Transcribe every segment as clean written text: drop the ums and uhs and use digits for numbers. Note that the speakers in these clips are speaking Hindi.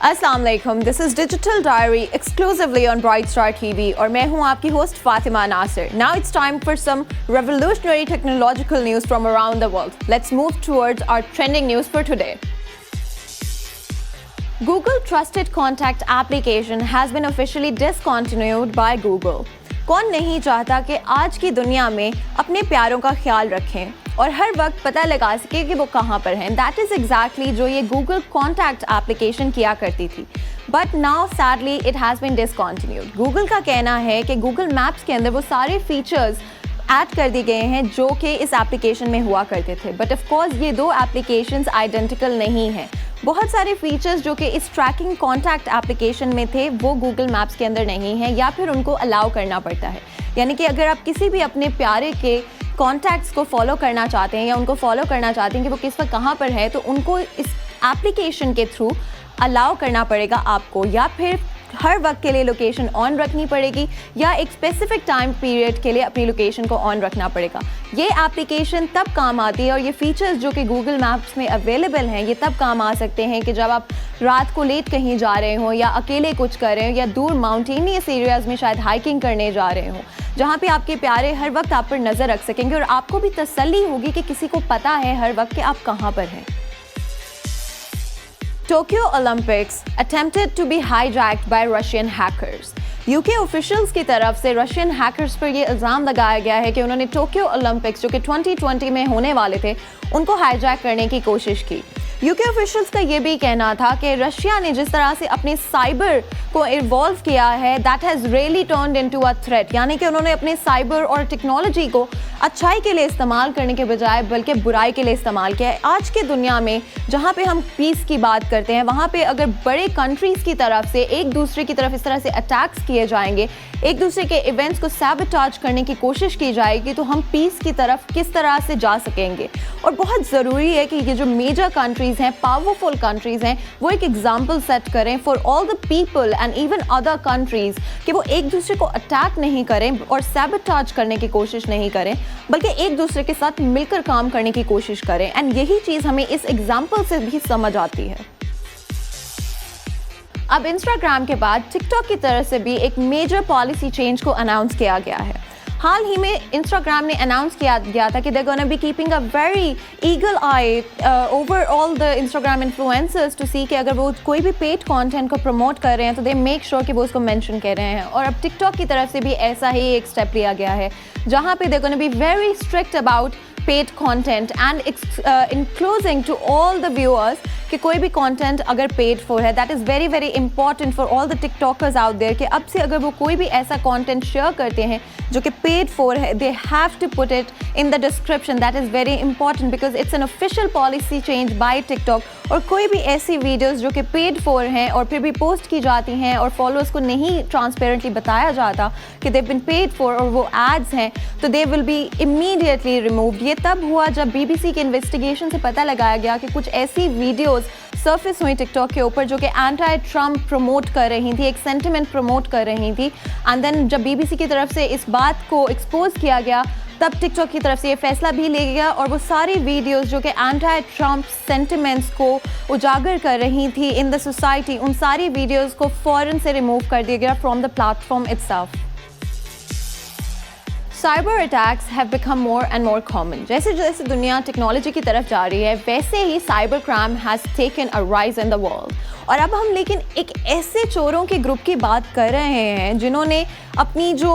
अस्सलाम वालेकुम, this is digital diary exclusively on bright star TV और मैं हूं आपकी host Fatima Nasir. Now it's time for some revolutionary technological news from around the world. Let's move towards our trending news for today. Google Trusted Contact application has been officially discontinued by Google. कौन नहीं चाहता कि आज की दुनिया में अपने प्यारों का ख्याल रखें और हर वक्त पता लगा सके कि वो कहाँ पर हैं. दैट इज़ एग्जैक्टली जो ये गूगल कॉन्टैक्ट एप्लीकेशन किया करती थी. But now sadly it has been discontinued. Google का कहना है कि गूगल मैप्स के अंदर वो सारे फीचर्स ऐड कर दिए गए हैं जो कि इस एप्लीकेशन में हुआ करते थे. बट ऑफ कोर्स ये दो एप्लीकेशंस आइडेंटिकल नहीं हैं. बहुत सारे फीचर्स जो कि इस ट्रैकिंग कॉन्टैक्ट एप्लीकेशन में थे वो गूगल मैप्स के अंदर नहीं है या फिर उनको अलाउ करना पड़ता है. यानी कि अगर आप किसी भी अपने प्यारे के कॉन्टैक्ट्स को फॉलो करना चाहते हैं या उनको फॉलो करना चाहते हैं कि वो किस वक्त कहाँ पर है, तो उनको इस एप्लीकेशन के थ्रू अलाउ करना पड़ेगा आपको, या फिर हर वक्त के लिए लोकेशन ऑन रखनी पड़ेगी या एक स्पेसिफिक टाइम पीरियड के लिए अपनी लोकेशन को ऑन रखना पड़ेगा. ये एप्लीकेशन तब काम आती है और ये फीचर्स जो कि गूगल मैप्स में अवेलेबल हैं ये तब काम आ सकते हैं कि जब आप रात को लेट कहीं जा रहे हो या अकेले कुछ कर रहे हो या दूर माउंटेनियस एरियाज़ में शायद हाइकिंग करने जा रहे हो, जहाँ पे आपके प्यारे हर वक्त आप पर नज़र रख सकेंगे और आपको भी तसल्ली होगी कि किसी को पता है हर वक्त कि आप कहाँ पर हैं. Tokyo Olympics attempted to be hijacked by Russian hackers. UK officials की तरफ से रशियन हैकर्स पर ये इल्ज़ाम लगाया गया है कि उन्होंने टोक्यो ओलंपिक्स जो कि 2020 में होने वाले थे उनको हाईजैक करने की कोशिश की. UK ऑफिशियल्स का ये भी कहना था कि रशिया ने जिस तरह से अपने साइबर को इवॉल्व किया है that has really turned into a threat. यानी कि उन्होंने अपने साइबर और टेक्नोलॉजी को अच्छाई के लिए इस्तेमाल करने के बजाय बल्कि बुराई के लिए इस्तेमाल किया है. आज के दुनिया में जहाँ पे हम पीस की बात करते हैं वहाँ पे अगर बड़े कंट्रीज़ की तरफ से एक दूसरे की तरफ इस तरह से अटैक्स किए जाएंगे, एक दूसरे के इवेंट्स को सैबोटाज करने की कोशिश की जाएगी, तो हम पीस की तरफ किस तरह से जा सकेंगे. और बहुत ज़रूरी है कि ये जो मेजर कंट्रीज़ हैं, पावरफुल कंट्रीज़ हैं, वो एक एग्जाम्पल सेट करें for all the people and even other countries कि वो एक दूसरे को अटैक नहीं करें और सैबोटाज करने की कोशिश नहीं करें, बल्कि एक दूसरे के साथ मिलकर काम करने की कोशिश करें. एंड यही चीज़ हमें इस एग्जाम्पल से भी समझ आती है. अब इंस्टाग्राम के बाद टिकटॉक की तरफ से भी एक मेजर पॉलिसी चेंज को अनाउंस किया गया है. हाल ही में इंस्टाग्राम ने अनाउंस किया गया था कि they gonna be keeping a very eagle eye over all the Instagram influencers to see कि अगर वो कोई भी पेड कंटेंट को प्रमोट कर रहे हैं तो दे मेक श्योर कि वो उसको मेंशन कर रहे हैं. और अब टिकटॉक की तरफ से भी ऐसा ही एक स्टेप लिया गया है जहाँ पे they gonna be very strict about paid content and including to all the viewers कि कोई भी कंटेंट अगर पेड फॉर है that is very very important for all the TikTokers out there कि अब से अगर वो कोई भी ऐसा कंटेंट शेयर करते हैं जो कि पेड फॉर है they have to put it in the description. That is very important because it's an official policy change by TikTok. और कोई भी ऐसी वीडियोज़ जो कि पेड फॉर हैं और फिर भी पोस्ट की जाती हैं और फॉलोअर्स को नहीं ट्रांसपेरेंटली बताया जाता कि दे बिन पेड फॉर और वो एड्स हैं, तो they will be immediately removed. ये तब हुआ जब BBC के इन्वेस्टिगेशन से पता लगाया गया कि कुछ ऐसी वीडियोज़ सरफेस हुई टिकटॉक के ऊपर जो कि एंटी ट्रम्प प्रमोट कर रही थी, एक सेंटिमेंट प्रमोट कर रही थी. एंड देन जब BBC की तरफ से इस बात को एक्सपोज किया गया तब टिकटॉक की तरफ से ये फैसला भी लिया गया और वो सारी वीडियोस जो कि एंटी ट्रम्प सेंटिमेंट्स को उजागर कर रही थी इन द सोसाइटी, उन सारी वीडियोस को फ़ौरन से रिमूव कर दिया गया from the platform itself. Cyber attacks have become more and more common. जैसे जैसे दुनिया टेक्नोलॉजी की तरफ जा रही है वैसे ही cyber crime has taken a rise in the world. और अब हम लेकिन एक ऐसे चोरों के ग्रुप की बात कर रहे हैं जिन्होंने अपनी जो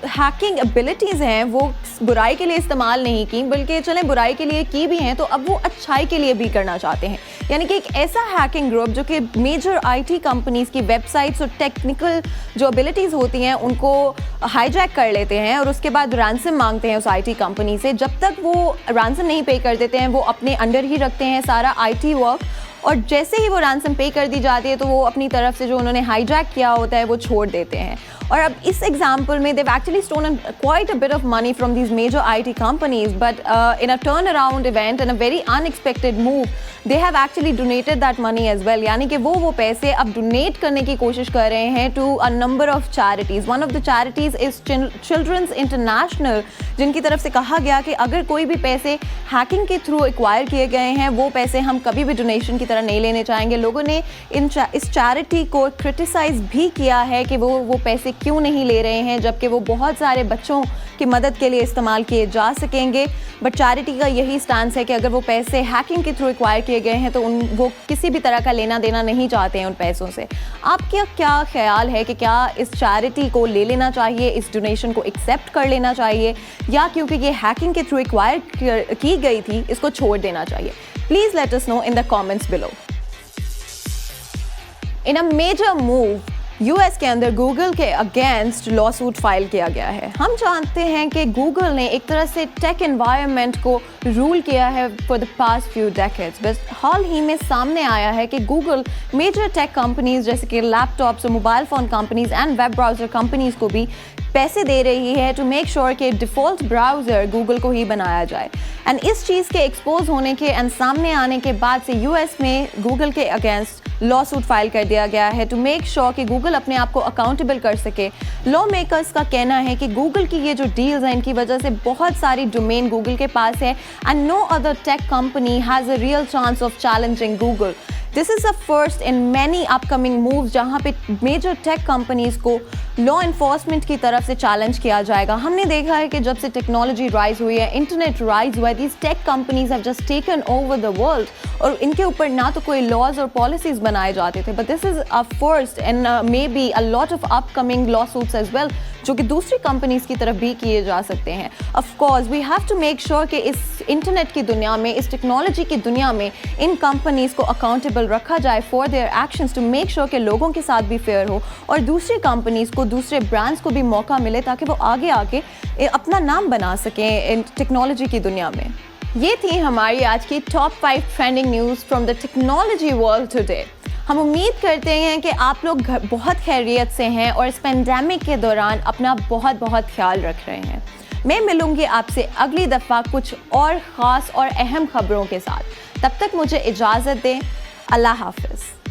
हैकिंग एबिलिटीज़ हैं वो बुराई के लिए इस्तेमाल नहीं की, बल्कि चलें बुराई के लिए की भी हैं तो अब वो अच्छाई के लिए भी करना चाहते हैं. यानी कि एक ऐसा हैकिंग ग्रुप जो कि मेजर IT कंपनीज़ की वेबसाइट्स और टेक्निकल जो एबिलिटीज़ होती हैं उनको हाईजैक कर लेते हैं और उसके बाद रैंसम मांगते हैं उस IT कंपनी से. जब तक वो रैंसम नहीं पे कर देते हैं वो अपने अंडर ही रखते हैं सारा IT वर्क, और जैसे ही वो रैंसम पे कर दी जाती है तो वो अपनी तरफ से जो उन्होंने हाईजैक किया होता है वो छोड़ देते हैं. और अब इस एग्जाम्पल में they've actually stolen quite a bit of money from these major IT companies, but in a turnaround event and a very unexpected move, they have actually donated that money as well. यानी कि वो पैसे अब डोनेट करने की कोशिश कर रहे हैं to a number of charities. One of the charities is Children's International, जिनकी तरफ से कहा गया कि अगर कोई भी पैसे हैकिंग के थ्रू एक्वायर किए गए हैं वो पैसे हम कभी भी डोनेशन की तरह नहीं लेने चाहेंगे। लोगों ने इस चैरिटी को क्रिटिसाइज भी किया है कि वो पैसे क्यों नहीं ले रहे हैं, जबकि वो बहुत सारे बच्चों की मदद के लिए इस्तेमाल किए जा सकेंगे। बट चैरिटी का यही स्टांस है कि अगर वो पैसे हैकिंग के थ्रू एक्वायर किए गए हैं तो वो किसी भी तरह का लेना देना नहीं चाहते हैं उन पैसों से। आपका क्या ख्याल है कि क्या इस चैरिटी को ले लेना चाहिए, इस डोनेशन को एक्सेप्ट कर लेना चाहिए, या क्योंकि ये हैकिंग के थ्रू एक्वायर की गई थी इसको छोड़ देना चाहिए? Please let us know in the comments below. In a major move US के अंदर गूगल के अगेंस्ट लॉ सूट फाइल किया गया है। हम जानते हैं कि गूगल ने एक तरह से टेक एनवायरनमेंट को रूल किया है for the past few decades. बस हाल ही में सामने आया है कि गूगल मेजर टेक कंपनीज जैसे कि लैपटॉप्स और mobile phone companies and web browser companies को भी पैसे दे रही है टू मेक श्योर कि डिफ़ॉल्ट ब्राउज़र गूगल को ही बनाया जाए। एंड इस चीज़ के एक्सपोज होने के एंड सामने आने के बाद से यूएस में गूगल के अगेंस्ट लॉ सूट फाइल कर दिया गया है टू मेक श्योर कि गूगल अपने आप को अकाउंटेबल कर सके। लॉ मेकर्स का कहना है कि गूगल की ये जो डील्स हैं इनकी वजह से बहुत सारी डोमेन गूगल के पास है and no other tech company has a real chance of challenging Google. This is a first in many upcoming moves जहाँ पे मेजर टेक कंपनीज को लॉ इन्फोर्समेंट की तरफ से चैलेंज किया जाएगा। हमने देखा है कि जब से टेक्नोलॉजी राइज हुई है, इंटरनेट राइज हुआ है, these tech companies have just taken over the world और इनके ऊपर ना तो कोई लॉज और पॉलिसीज बनाए जाते थे। But this is a first and may be a lot of upcoming lawsuits as well जो कि दूसरी कंपनीज की तरफ भी किए जा सकते हैं। Of course we have to make sure कि इस इंटरनेट की दुनिया में, इस टेक्नोलॉजी की दुनिया में इन कंपनीज को अकाउंटेबल रखा जाए for their actions to make sure कि लोगों के साथ भी फेयर हो और दूसरी कंपनीज को, दूसरे ब्रांड्स को भी मौका मिले ताकि वो आगे आके अपना नाम बना सकें इन टेक्नोलॉजी की दुनिया में। ये थी हमारी आज की top 5 trending news from the technology world today. हम उम्मीद करते हैं कि आप लोग बहुत खैरियत से हैं और इस पेंडेमिक के दौरान अपना बहुत बहुत ख्याल रख रहे हैं। मैं मिलूंगी आपसे अगली दफ़ा कुछ और ख़ास और अहम खबरों के साथ। तब तक मुझे इजाज़त दें। अल्लाह हाफ़िज़।